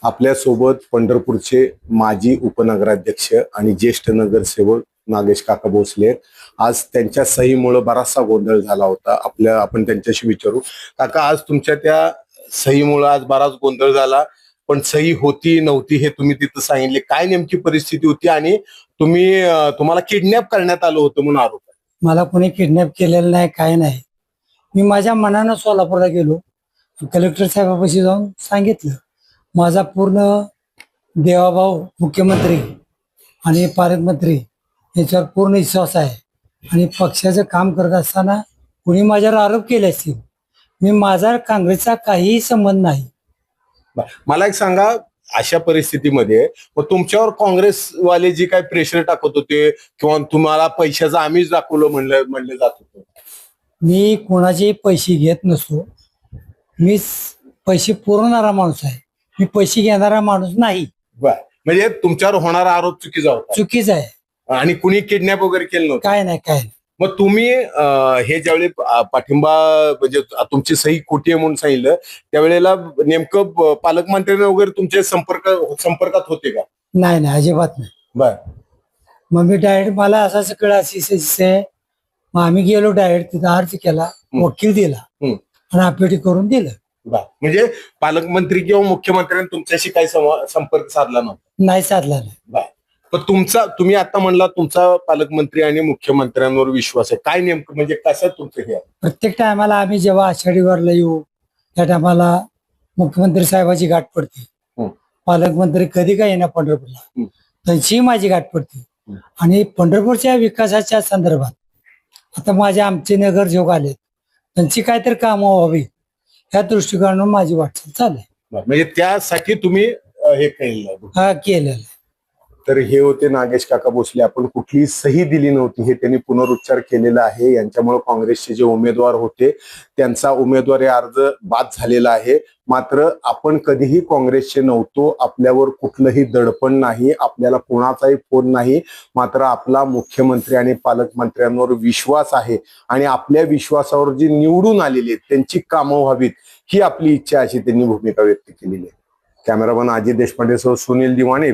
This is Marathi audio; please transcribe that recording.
आपल्या सोबत पंढरपूरचे माजी उपनगराध्यक्ष आणि ज्येष्ठ नगरसेवक नागेश काका भोसले. आज त्यांच्या सहीमुळे बराचसा गोंधळ झाला होता. आपण त्यांच्याशी विचारू. काका, आज तुमच्या त्या सहीमुळे आज बराच गोंधळ झाला, पण सही होती नव्हती हे तुम्ही तिथं सांगितले. काय नेमकी परिस्थिती होती आणि तुम्हाला किडनॅप करण्यात आलं होतं म्हणून आरोप आहे. मला कोणी किडनॅप केलेलं नाही, काय नाही. मी माझ्या मनानं सोलापूरला गेलो, कलेक्टर साहेबापाशी जाऊन सांगितलं माझा पूर्ण देवाभाऊ मुख्यमंत्री आणि पालकमंत्री याच्यावर पूर्ण विश्वास आहे आणि पक्षाचं काम करत असताना कुणी माझ्यावर आरोप केले असतील. माझा काँग्रेसचा काहीही संबंध नाही. मला एक सांगा, अशा परिस्थितीमध्ये मग तुमच्यावर काँग्रेसवाले जे काही प्रेशर टाकत होते किंवा तुम्हाला पैशाचं आम्हीच दाखवलं म्हणलं जात होतं. मी कोणाचे पैसे घेत नसतो. मी पैसे पुरवणारा माणूस आहे, मी पैसे घेणारा माणूस नाही. म्हणजे तुमच्यावर होणारा आरोप चुकीचा होता, चुकीच आहे. आणि कुणी किडनॅप वगैरे केलं नव्हतं? काय नाही, काय नाही. मग तुम्ही हे ज्यावेळी पाठिंबा म्हणजे तुमची सही खोटी आहे म्हणून सांगितलं, त्यावेळेला नेमकं पालकमंत्र्यांना वगैरे तुमच्या संपर्कात होते का? नाही नाही, अजिबात नाही. बर. मग मी डायरेक्ट मला असा सगळं आहे. मग आम्ही गेलो डायरेक्ट तिथं अर्ज केला, वकील दिला आणि अपेटी करून दिलं. म्हणजे पालकमंत्री किंवा मुख्यमंत्र्यांनी तुमच्याशी काही संपर्क साधला नव्हता? नाही, साधला नाही. पण तुम्ही आता म्हणला तुमचा पालकमंत्री आणि मुख्यमंत्र्यांवर विश्वास आहे. काय नेमकं म्हणजे कसं तुमचं हे? प्रत्येक टायमाला आम्ही जेव्हा आषाढीवारला येऊ त्या टायमाला मुख्यमंत्री साहेबाची गाठ पडते. पालकमंत्री कधी काय येणार पंढरपूरला, त्यांची माझी गाठ पडते. आणि पंढरपूरच्या विकासाच्या संदर्भात आता आमचे नगरसेवक आले, त्यांची काहीतरी कामं व्हावी या दृष्टिकोनातून माझी वाटचाल चालू आहे. म्हणजे त्यासाठी तुम्ही हे केलेलं? हा, केलेलं. तर हे होते नागेश काका भोसले. आपण कुठलीही सही दिली नव्हती हे त्यांनी पुनरुच्चार केलेला आहे. यांच्यामुळे काँग्रेसचे जे उमेदवार होते त्यांचा उमेदवारी अर्ज बाद झालेला आहे. मात्र आपण कधीही काँग्रेसचे नव्हतो, आपल्यावर कुठलंही दडपण नाही, आपल्याला कोणाचाही फोन नाही. मात्र आपला मुख्यमंत्री आणि पालकमंत्र्यांवर विश्वास आहे आणि आपल्या विश्वासावर जी निवडून आलेली आहेत त्यांची कामं व्हावीत ही आपली इच्छा, अशी त्यांनी भूमिका व्यक्त केलेली आहे. कॅमेरामन अजित देशपांडे सह सुनील दिवाणे.